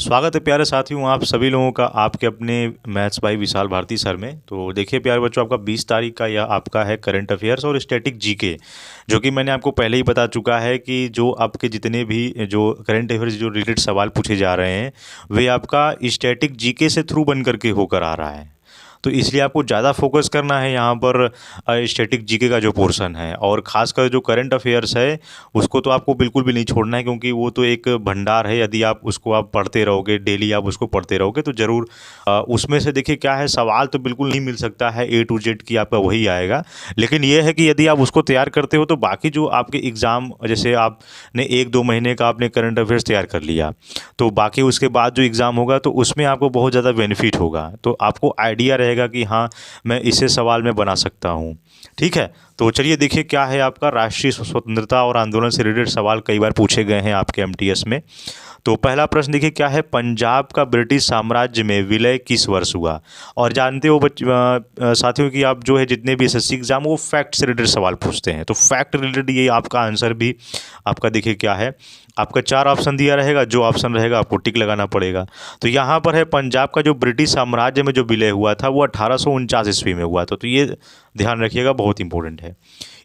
स्वागत है प्यारे साथियों आप सभी लोगों का आपके अपने मैथ्स भाई विशाल भारती सर में। तो देखिए प्यारे बच्चों, आपका 20 तारीख का यह आपका है करंट अफेयर्स और स्टैटिक जीके, जो कि मैंने आपको पहले ही बता चुका है कि जो आपके जितने भी जो करंट अफेयर्स जो रिलेटेड सवाल पूछे जा रहे हैं वे आपका स्टैटिक जीके से थ्रू बन करके होकर आ रहा है। तो इसलिए आपको ज़्यादा फोकस करना है यहाँ पर स्टैटिक जीके का जो पोर्शन है, और ख़ासकर जो करंट अफेयर्स है उसको तो आपको बिल्कुल भी नहीं छोड़ना है, क्योंकि वो तो एक भंडार है। यदि आप उसको आप पढ़ते रहोगे, डेली आप उसको पढ़ते रहोगे तो ज़रूर उसमें से देखिए क्या है, सवाल तो बिल्कुल नहीं मिल सकता है ए टू जेड की आपका वही आएगा। लेकिन ये है कि यदि आप उसको तैयार करते हो तो बाकी जो आपके एग्ज़ाम, जैसे आपने 1-2 महीने का आपने करंट अफेयर्स तैयार कर लिया, तो बाकी उसके बाद जो एग्ज़ाम होगा तो उसमें आपको बहुत ज़्यादा बेनिफिट होगा। तो आपको आइडिया रहेगा कि हाँ, मैं इसे सवाल में बना सकता हूँ। ठीक है, तो चलिए देखिए क्या है आपका राष्ट्रीय स्वतंत्रता और आंदोलन से रिलेटेड सवाल कई बार पूछे गए हैं आपके एमटीएस में। तो पहला प्रश्न देखिए क्या है, पंजाब का ब्रिटिश साम्राज्य में विलय किस वर्ष हुआ। और जानते हो साथियों कि आप जो है जितने भी एसएससी एग्जाम वो फैक्ट से रिलेटेड सवाल पूछते हैं, तो फैक्ट रिलेटेड ये आपका आंसर भी आपका देखिए क्या है। आपका 4 ऑप्शन दिया रहेगा, जो ऑप्शन रहेगा आपको टिक लगाना पड़ेगा। तो यहाँ पर है पंजाब का जो ब्रिटिश साम्राज्य में जो विलय हुआ था वो 1849 ईस्वी में हुआ था। तो ये ध्यान रखिएगा, बहुत इंपॉर्टेंट है।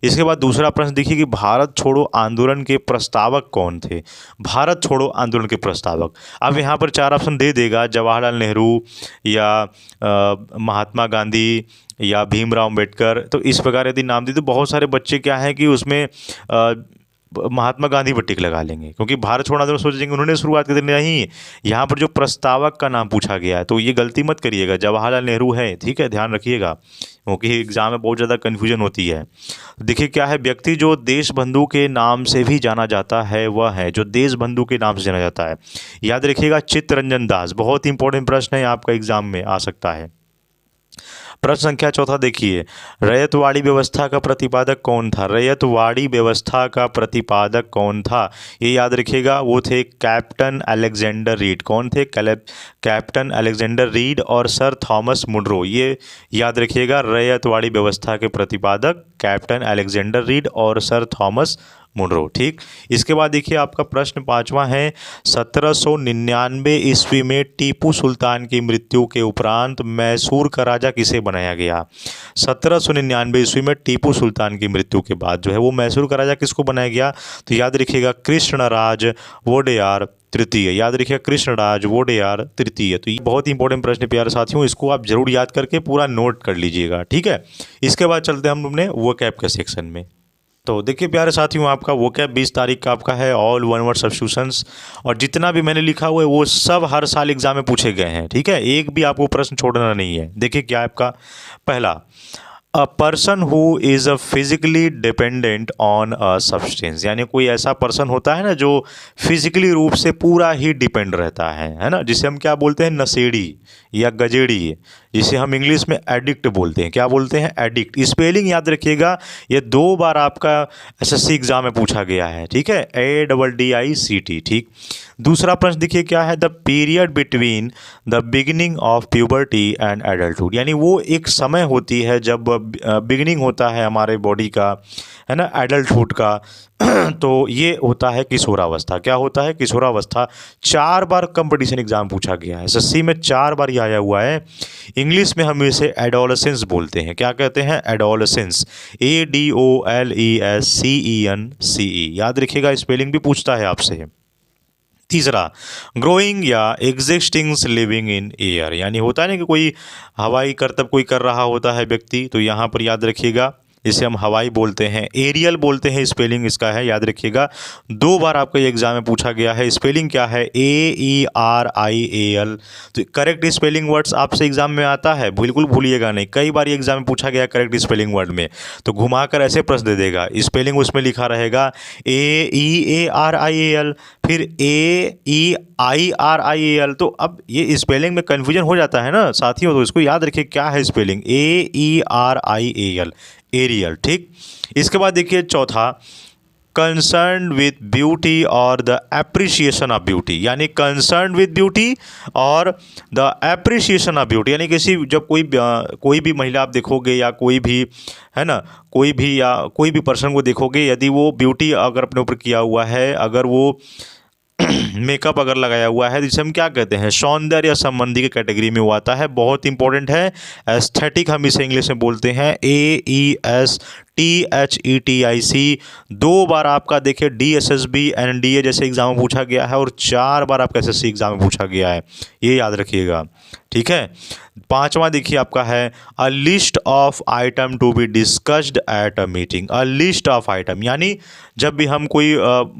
इसके बाद दूसरा प्रश्न देखिए कि भारत छोड़ो आंदोलन के प्रस्तावक कौन थे। भारत छोड़ो आंदोलन के प्रस्तावक, अब यहाँ पर 4 ऑप्शन दे देगा, जवाहरलाल नेहरू या महात्मा गांधी या भीमराव अम्बेडकर। तो इस प्रकार यदि नाम दी तो बहुत सारे बच्चे क्या है कि उसमें महात्मा गांधी पर टिक लगा लेंगे, क्योंकि भारत छोड़ो आंदोलन सोचेंगे उन्होंने शुरुआत कर दी। नहीं, यहाँ पर जो प्रस्तावक का नाम पूछा गया है तो ये गलती मत करिएगा, जवाहरलाल नेहरू है। ठीक है, ध्यान रखिएगा, क्योंकि एग्जाम में बहुत ज़्यादा कन्फ्यूजन होती है। देखिए क्या है, व्यक्ति जो देशबंधु के नाम से भी जाना जाता है वह है, जो देशबंधु के नाम से जाना जाता है, याद रखिएगा, चित्तरंजन दास। बहुत इंपॉर्टेंट प्रश्न है, आपका एग्जाम में आ सकता है। प्रश्न संख्या चौथा देखिए, रैयतवाड़ी व्यवस्था का प्रतिपादक कौन था। रैयतवाड़ी व्यवस्था का प्रतिपादक कौन था, ये याद रखिएगा, वो थे कैप्टन अलेक्जेंडर रीड। कौन थे, कैप्टन अलेक्जेंडर रीड और सर थॉमस मुनरो। ये याद रखिएगा, रैयतवाड़ी व्यवस्था के प्रतिपादक कैप्टन अलेक्जेंडर रीड और सर थॉमस मुनरो। ठीक, इसके बाद देखिए आपका प्रश्न 5वां है, 1799 ईस्वी में टीपू सुल्तान की मृत्यु के उपरांत मैसूर का राजा किसे बनाया गया। 1799 ईस्वी में टीपू सुल्तान की मृत्यु के बाद जो है वो मैसूर का राजा किसको बनाया गया, तो याद रखिएगा कृष्णराज वोडेयार तृतीय। याद रखिएगा कृष्णराज वोडेयार तृतीय। तो ये बहुत ही इंपॉर्टेंट प्रश्न है प्यारे साथियों, इसको आप जरूर याद करके पूरा नोट कर लीजिएगा। ठीक है, इसके बाद चलते हैं हम अपने वो कैप के सेक्शन में। तो देखिए प्यारे साथियों, आपका वो क्या 20 तारीख का आपका है ऑल वन वर्ड सब्स्टिट्यूशंस, और जितना भी मैंने लिखा हुआ है वो सब हर साल एग्जाम में पूछे गए हैं। ठीक है, एक भी आपको प्रश्न छोड़ना नहीं है। देखिए क्या है आपका पहला, a person who is a physically dependent on a substance, यानी कोई ऐसा पर्सन होता है ना जो फिजिकली रूप से पूरा ही डिपेंड रहता है ना, जिसे हम क्या बोलते हैं, नशेड़ी या गजेड़ी, जिसे हम इंग्लिश में एडिक्ट बोलते हैं। क्या बोलते हैं, एडिक्ट। स्पेलिंग याद रखिएगा, ये 2 बार आपका एसएससी एग्जाम में पूछा गया है। ठीक है, ADDICT। ठीक, दूसरा प्रश्न देखिए क्या है, the period between the beginning of puberty and adulthood, यानी वो एक समय होती है जब बिगिनिंग होता है हमारे बॉडी का, है ना, एडल्टहुड का। तो ये होता है किशोरावस्था। क्या होता है, किशोरावस्था। 4 बार कंपटीशन एग्जाम पूछा गया है एसएससी में, 4 बार ये आया हुआ है। इंग्लिश में हम इसे एडोलेसेंस बोलते हैं। क्या कहते हैं, एडोलेसेंस। ADOLESCENCE। याद रखिएगा, स्पेलिंग भी पूछता है आपसे। तीसरा, ग्रोइंग या एग्जिस्टिंग लिविंग इन एयर, यानी होता है ना कि कोई हवाई करतब कोई कर रहा होता है व्यक्ति, तो यहाँ पर याद रखिएगा इसे हम हवाई बोलते हैं, एरियल बोलते हैं। स्पेलिंग इसका है, याद रखिएगा, 2 बार आपका ये एग्जाम में पूछा गया है। स्पेलिंग क्या है, AERIAL। तो करेक्ट स्पेलिंग वर्ड्स आपसे एग्जाम में आता है, बिल्कुल भूलिएगा नहीं, कई बार ये एग्जाम में पूछा गया करेक्ट स्पेलिंग वर्ड में, तो घुमाकर ऐसे प्रश्न दे देगा। स्पेलिंग उसमें लिखा रहेगा AEARIAL, फिर AEIRIAL। तो अब ये स्पेलिंग में कन्फ्यूजन हो जाता है ना साथियों, तो इसको याद रखिए क्या है स्पेलिंग, AERIAL, एरियल। ठीक, इसके बाद देखिए चौथा, कंसर्न विद ब्यूटी और द एप्रिसिएशन ऑफ ब्यूटी, यानी कंसर्न विद ब्यूटी और द एप्रिसिएशन ऑफ ब्यूटी, यानी किसी जब कोई भी महिला आप देखोगे या कोई भी, है ना, कोई भी या कोई भी पर्सन को देखोगे, यदि वो ब्यूटी अगर अपने ऊपर किया हुआ है, अगर वो मेकअप अगर लगाया हुआ है, जिसे हम क्या कहते हैं, सौंदर्य संबंधी की कैटेगरी में वो आता है। बहुत इंपॉर्टेंट है। एस्थेटिक हम इसे इंग्लिश में बोलते हैं, AESTHETIC। 2 बार आपका देखिए DSSB NDA जैसे एग्जाम में पूछा गया है, और 4 बार आपका SSC एग्जाम में पूछा गया है, ये याद रखिएगा। ठीक है। 5वां देखिए आपका है a list of item to be discussed at a meeting. A list of item यानी जब भी हम कोई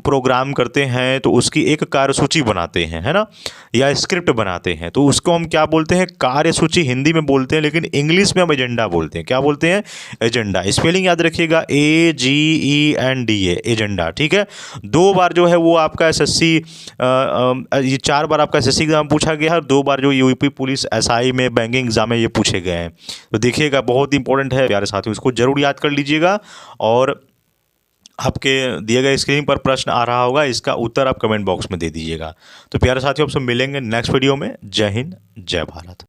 प्रोग्राम करते हैं तो उसकी एक कार्यसूची बनाते हैं, है ना, या स्क्रिप्ट बनाते हैं, तो उसको हम क्या बोलते हैं, कार्यसूची हिंदी में बोलते हैं, लेकिन इंग्लिश में हम एजेंडा बोलते हैं। क्या बोलते हैं, एजेंडा। स्पेलिंग याद रखिएगा, AGENDA, एजेंडा। ठीक है। 2 बार जो है वो आपका SSC, ये 4 बार आपका SSC एग्जाम पूछा गया है, और 2 बार जो यूपी पुलिस SI में बैंकिंग एग्जाम में ये पूछे गए हैं। तो देखिएगा बहुत इंपॉर्टेंट है प्यारे साथियों, इसको जरूर याद कर लीजिएगा। और आपके दिए गए स्क्रीन पर प्रश्न आ रहा होगा, इसका उत्तर आप कमेंट बॉक्स में दे दीजिएगा। तो प्यारे साथियों, आपसे मिलेंगे नेक्स्ट वीडियो में। जय हिंद, जय भारत।